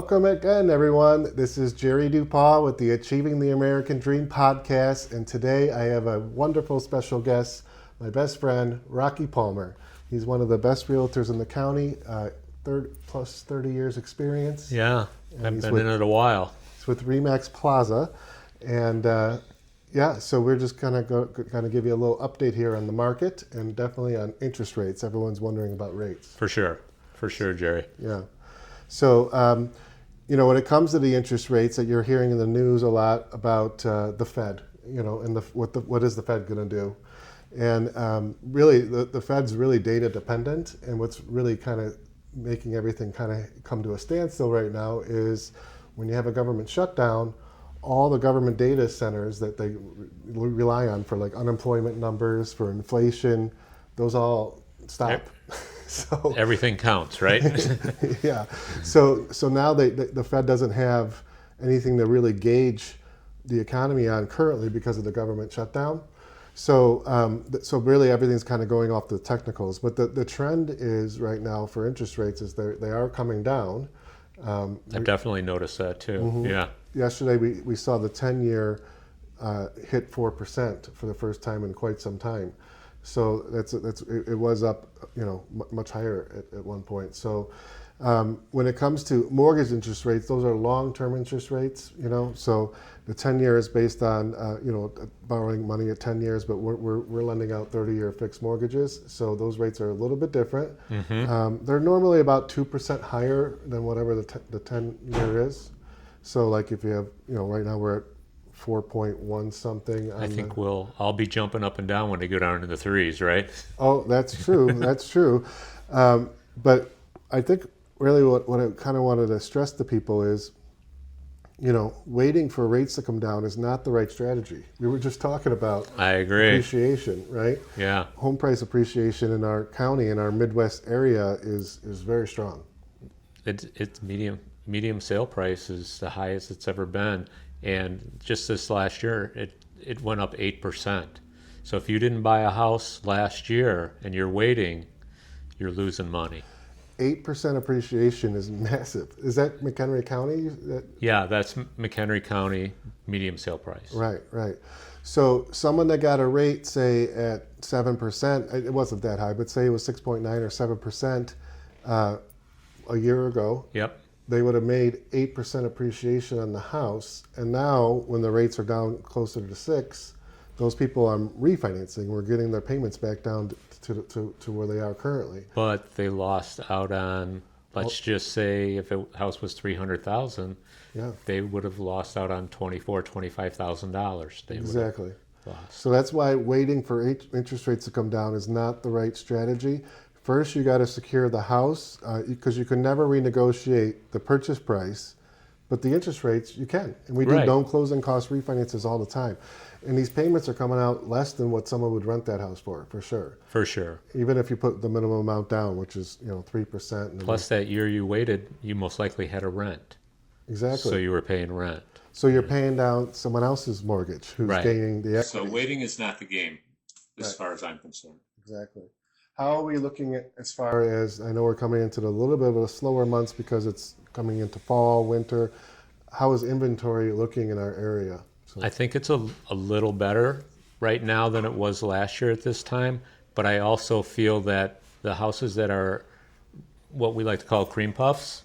Welcome again, everyone. This is Jerry DuPaw with the Achieving the American Dream podcast, and today I have a wonderful special guest, my best friend, Rocky Palmer. He's one of the best realtors in the county, 30 years experience. Yeah, I've been in it a while. He's with RE/MAX Plaza, and so we're just kind of give you a little update here on the market and definitely on interest rates. Everyone's wondering about rates. For sure, Jerry. Yeah. So, when it comes to the interest rates that you're hearing in the news a lot about the Fed, and what is the Fed going to do? And really, the Fed's really data dependent, and what's really kind of making everything kind of come to a standstill right now is when you have a government shutdown, all the government data centers that they rely on for like unemployment numbers, for inflation, those all stop. Yep. So everything counts, right? Yeah. So now the Fed doesn't have anything to really gauge the economy on currently because of the government shutdown. So really everything's kind of going off the technicals. But the trend is right now for interest rates is they are coming down. I've definitely noticed that too. Mm-hmm. Yeah. Yesterday we saw the 10-year hit 4% for the first time in quite some time. So it was up, much higher at one point. So when it comes to mortgage interest rates, those are long-term interest rates. So the 10-year is based on borrowing money at 10 years, but we're lending out 30-year fixed mortgages. So those rates are a little bit different. Mm-hmm. They're normally about 2% higher than whatever the 10-year is. So like if you have, right now we're at 4.1 something. I think I'll be jumping up and down when they go down into the threes, right? Oh, that's true. That's true. But I think really what I kind of wanted to stress to people is, waiting for rates to come down is not the right strategy. We were just talking about I agree. Appreciation, right? Yeah. Home price appreciation in our county, in our Midwest area is very strong. It's medium sale price is the highest it's ever been. And just this last year, it went up 8%. So if you didn't buy a house last year and you're waiting, you're losing money. 8% appreciation is massive. Is that McHenry County? Yeah, that's McHenry County medium sale price. Right. So someone that got a rate, say at 7%, it wasn't that high, but say it was 6.9 or 7% a year ago. Yep. They would have made 8% appreciation on the house. And now when the rates are down closer to 6, those people are refinancing. We're getting their payments back down to where they are currently. But they lost out on, let's just say if a house was $300,000, yeah, they would have lost out on $25,000. Exactly. So that's why waiting for interest rates to come down is not the right strategy. First, you got to secure the house because you can never renegotiate the purchase price, but the interest rates you can. And we do Right. don't closing cost refinances all the time. And these payments are coming out less than what someone would rent that house for sure. For sure. Even if you put the minimum amount down, which is 3%. Plus that year you waited, you most likely had a rent. Exactly. So you were paying rent. So you're paying down someone else's mortgage who's Right. gaining the equity. So waiting is not the game, as Right. far as I'm concerned. Exactly. How are we looking at as far as, I know we're coming into a little bit of a slower months because it's coming into fall, winter. How is inventory looking in our area? So, I think it's a little better right now than it was last year at this time, but I also feel that the houses that are what we like to call cream puffs,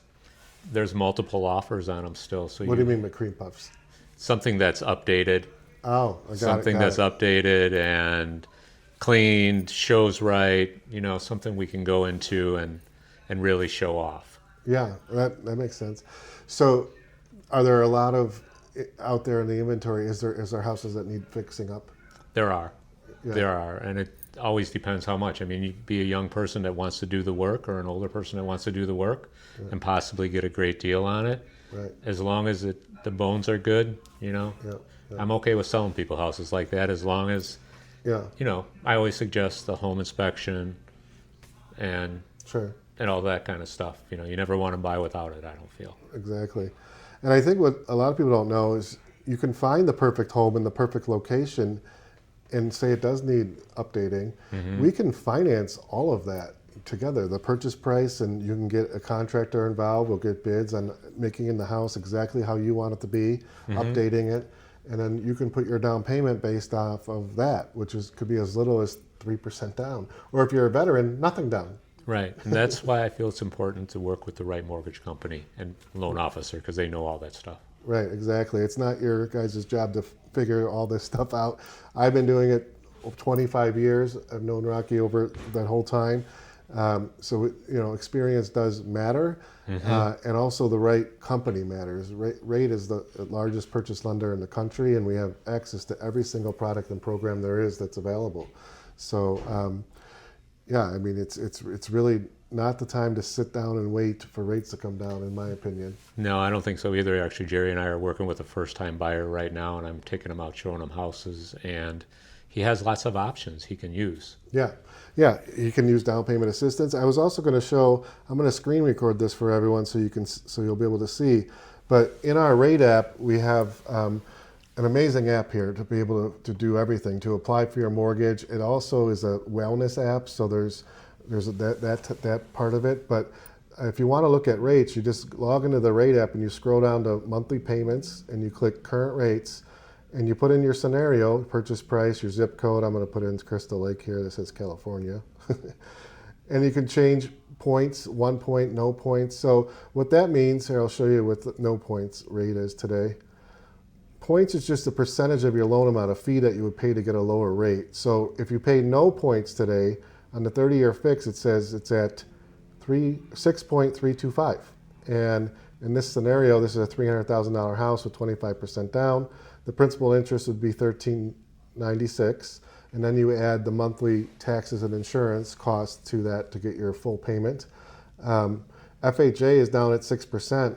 there's multiple offers on them still. So what do you mean by cream puffs? Something that's updated. Oh, I got Something that's updated and cleaned, shows right, something we can go into and really show off. Yeah, that makes sense. So are there a lot of out there in the inventory, is there houses that need fixing up? There are. Yeah. There are. And it always depends how much. I mean, you be a young person that wants to do the work or an older person that wants to do the work and possibly get a great deal on it. Right. As long as the bones are good, Yeah. I'm okay with selling people houses like that as long as, Yeah. I always suggest the home inspection and Sure. and all that kind of stuff. You never want to buy without it, I don't feel. Exactly. And I think what a lot of people don't know is you can find the perfect home in the perfect location and say it does need updating. Mm-hmm. We can finance all of that together. The purchase price, and you can get a contractor involved. We'll get bids on making in the house exactly how you want it to be, updating it, and then you can put your down payment based off of that, which could be as little as 3% down. Or if you're a veteran, nothing down. Right, and that's why I feel it's important to work with the right mortgage company and loan officer, because they know all that stuff. Right, exactly. It's not your guys' job to figure all this stuff out. I've been doing it 25 years. I've known Rocky over that whole time. So, experience does matter. And also the right company matters. Rate is the largest purchase lender in the country, and we have access to every single product and program there is that's available. So, it's really not the time to sit down and wait for rates to come down, in my opinion. No, I don't think so either. Actually, Jerry and I are working with a first-time buyer right now, and I'm taking him out, showing him houses, and he has lots of options he can use. Yeah, you can use down payment assistance. I was also going to show, I'm going to screen record this for everyone so you'll be able to see. But in our rate app, we have an amazing app here to be able to do everything, to apply for your mortgage. It also is a wellness app, so there's that part of it. But if you want to look at rates, you just log into the rate app and you scroll down to monthly payments and you click current rates. And you put in your scenario, purchase price, your zip code. I'm going to put in Crystal Lake here. This says California. And you can change points, 1 point, no points. So what that means, here I'll show you what the no points rate is today. Points is just a percentage of your loan amount, a fee that you would pay to get a lower rate. So if you pay no points today, on the 30-year fix, it says it's at 6.325. And in this scenario, this is a $300,000 house with 25% down. The principal interest would be $1,396, and then you add the monthly taxes and insurance costs to that to get your full payment. FHA is down at 6%,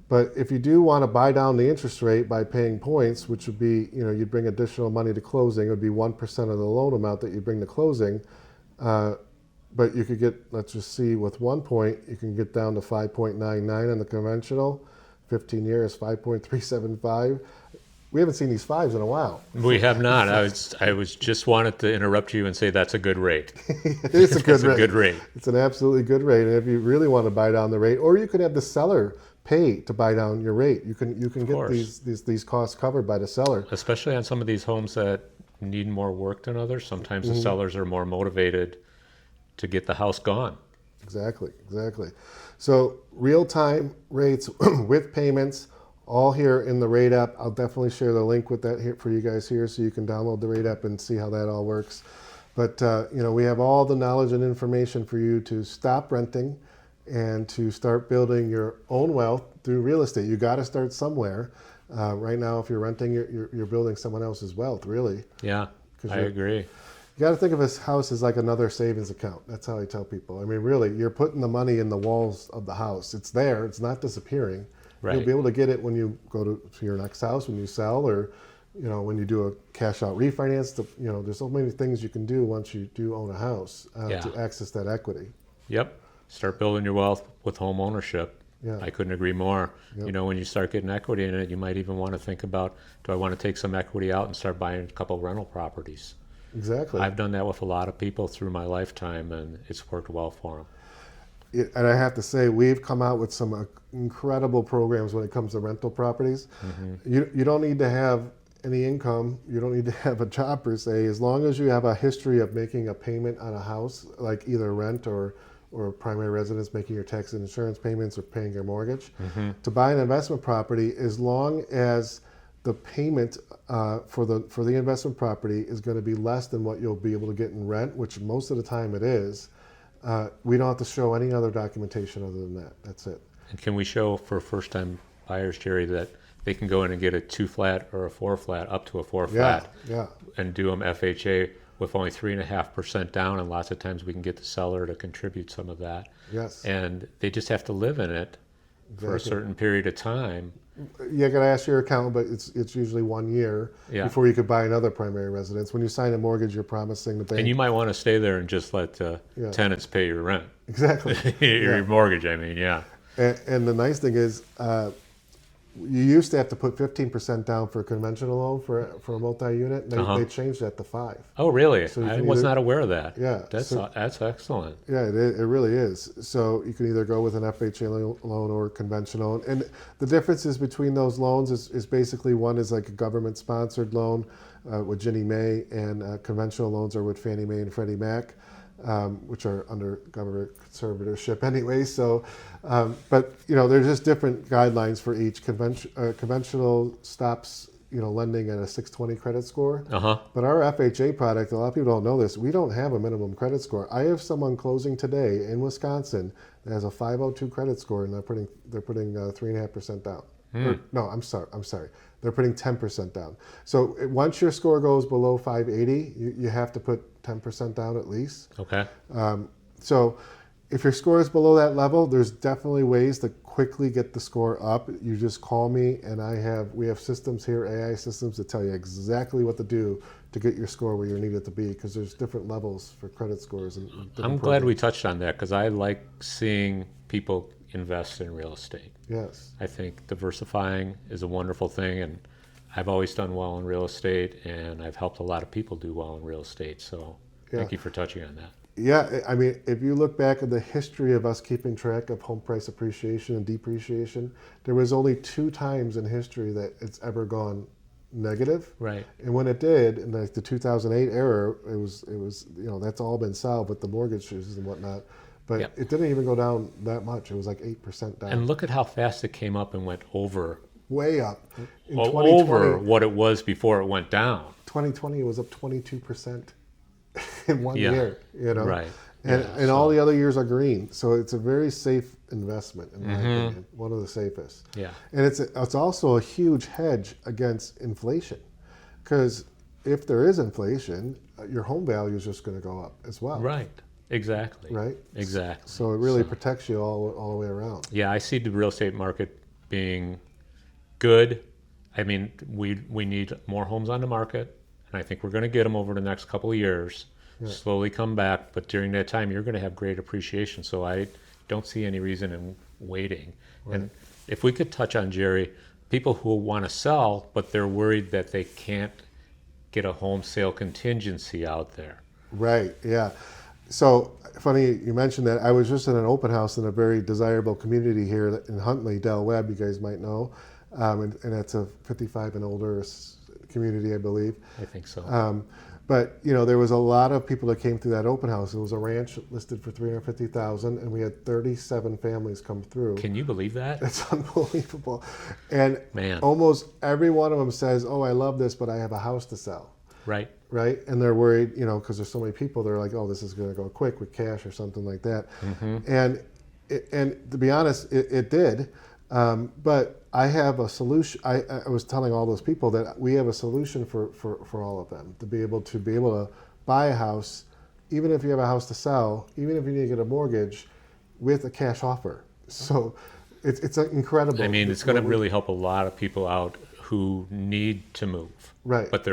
but if you do want to buy down the interest rate by paying points, which would be, you'd bring additional money to closing, it would be 1% of the loan amount that you bring to closing. But you could get, let's just see, with 1 point, you can get down to 5.99 on the conventional, 15 years, 5.375. We haven't seen these fives in a while. We have not. I was just wanted to interrupt you and say that's a good rate. It's a good rate. A good rate. It's an absolutely good rate. And if you really want to buy down the rate, or you could have the seller pay to buy down your rate. You can get these costs covered by the seller. Especially on some of these homes that need more work than others. Sometimes the sellers are more motivated to get the house gone. Exactly. So real-time rates with payments, all here in the rate app. I'll definitely share the link with that here for you guys here so you can download the rate app and see how that all works. But we have all the knowledge and information for you to stop renting and to start building your own wealth through real estate. You got to start somewhere. Right now, if you're renting, you're building someone else's wealth, really. Yeah, I agree. You got to think of this house as like another savings account. That's how I tell people. I mean, really, you're putting the money in the walls of the house. It's there. It's not disappearing. Right. You'll be able to get it when you go to your next house, when you sell, or when you do a cash out refinance. There's so many things you can do once you do own a house to access that equity. Yep. Start building your wealth with home ownership. Yeah. I couldn't agree more. Yep. When you start getting equity in it, you might even want to think about, do I want to take some equity out and start buying a couple rental properties? Exactly. I've done that with a lot of people through my lifetime, and it's worked well for them. And I have to say, we've come out with some incredible programs when it comes to rental properties. Mm-hmm. You don't need to have any income. You don't need to have a job per se. As long as you have a history of making a payment on a house, like either rent or primary residence, making your tax and insurance payments or paying your mortgage. Mm-hmm. To buy an investment property, as long as the payment for the investment property is going to be less than what you'll be able to get in rent, which most of the time it is, we don't have to show any other documentation other than that. That's it. And can we show for first-time buyers, Jerry, that they can go in and get a 2-flat or a 4-flat, up to a 4-flat, and do them FHA with only 3.5% down, and lots of times we can get the seller to contribute some of that. Yes. And they just have to live in it for a certain period of time. You got to ask your accountant, but it's usually 1 year before you could buy another primary residence. When you sign a mortgage, you're promising the bank. And you might want to stay there and just let tenants pay your rent. Exactly. Your mortgage, I mean, yeah. And the nice thing is, you used to have to put 15% down for a conventional loan for a multi-unit. They changed that to 5. Oh, really? So you I can was either- not aware of that. Yeah, That's excellent. Yeah, it really is. So you can either go with an FHA loan or conventional. And the differences between those loans is basically one is like a government-sponsored loan with Ginnie Mae, and conventional loans are with Fannie Mae and Freddie Mac, which are under government conservatorship anyway. So, but there's just different guidelines for each. Conventional stops lending at a 620 credit score. But our FHA product, a lot of people don't know this, we don't have a minimum credit score. I have someone closing today in Wisconsin that has a 502 credit score, and they're putting 3.5% down. No, I'm sorry. They're putting 10% down. So once your score goes below 580, you have to put 10% down at least. Okay. So if your score is below that level, there's definitely ways to quickly get the score up. You just call me, and we have systems here, AI systems, that tell you exactly what to do to get your score where you need it to be, because there's different levels for credit scores. I'm glad we touched on that, because I like seeing people invest in real estate. Yes. I think diversifying is a wonderful thing, and I've always done well in real estate, and I've helped a lot of people do well in real estate. So thank you for touching on that. Yeah, I mean, if you look back at the history of us keeping track of home price appreciation and depreciation, there was only 2 times in history that it's ever gone negative. Right. And when it did, in the 2008 era, it was that's all been solved with the mortgages and whatnot. But it didn't even go down that much. It was like 8% down. And look at how fast it came up and went over. Way up. In Over what it was before it went down. 2020, it was up 22% in 1 year. Right. And all the other years are green. So it's a very safe investment, in my opinion. One of the safest. Yeah. And it's also a huge hedge against inflation. Because if there is inflation, your home value is just going to go up as well. Right. Exactly. Right? Exactly. So it really protects you all the way around. Yeah, I see the real estate market being good. I mean, we need more homes on the market, and I think we're going to get them over the next couple of years, slowly come back. But during that time, you're going to have great appreciation. So I don't see any reason in waiting. Right. And if we could touch on, Jerry, people who want to sell, but they're worried that they can't get a home sale contingency out there. Right, yeah. So funny you mentioned that. I was just in an open house in a very desirable community here in Huntley, Del Webb, you guys might know. And that's a 55 and older community, I believe. I think so. But there was a lot of people that came through that open house. It was a ranch listed for $350,000, and we had 37 families come through. Can you believe that? It's unbelievable. And Man. Almost every one of them says, "Oh, I love this, but I have a house to sell." Right. Right, and they're worried, because there's so many people. They're like, "Oh, this is going to go quick with cash or something like that." And to be honest, it did. But I have a solution. I was telling all those people that we have a solution for all of them to be able to buy a house, even if you have a house to sell, even if you need to get a mortgage, with a cash offer. So it's incredible. I mean, it's going to really help a lot of people out who need to move. Right. But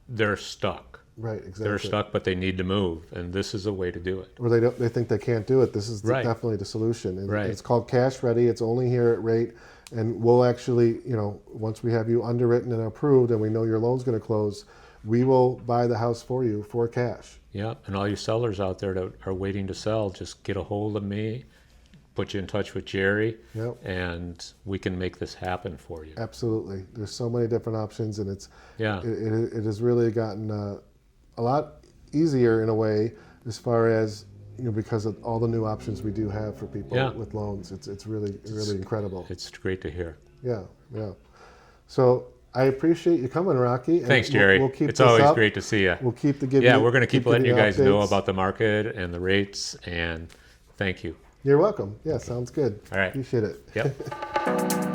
they're stuck. Right, exactly. They're stuck, but they need to move, and this is a way to do it. Or they think they can't do it. This is definitely the solution. And Right. It's called Cash Ready. It's only here at Rate, and we'll actually, once we have you underwritten and approved, and we know your loan's going to close, we will buy the house for you for cash. Yeah, and all you sellers out there that are waiting to sell, just get a hold of me, put you in touch with Jerry, and we can make this happen for you. Absolutely. There's so many different options, and it has really gotten a lot easier in a way, as far as because of all the new options we do have for people with loans. It's really incredible. It's great to hear. Yeah. So I appreciate you coming, Rocky. And thanks, Jerry. We'll keep it's this always up. great to see you. We'll keep the we're going to keep letting you guys know updates. about the market and the rates, and thank you. You're welcome. Yeah, sounds good. All right. Appreciate it. Yep.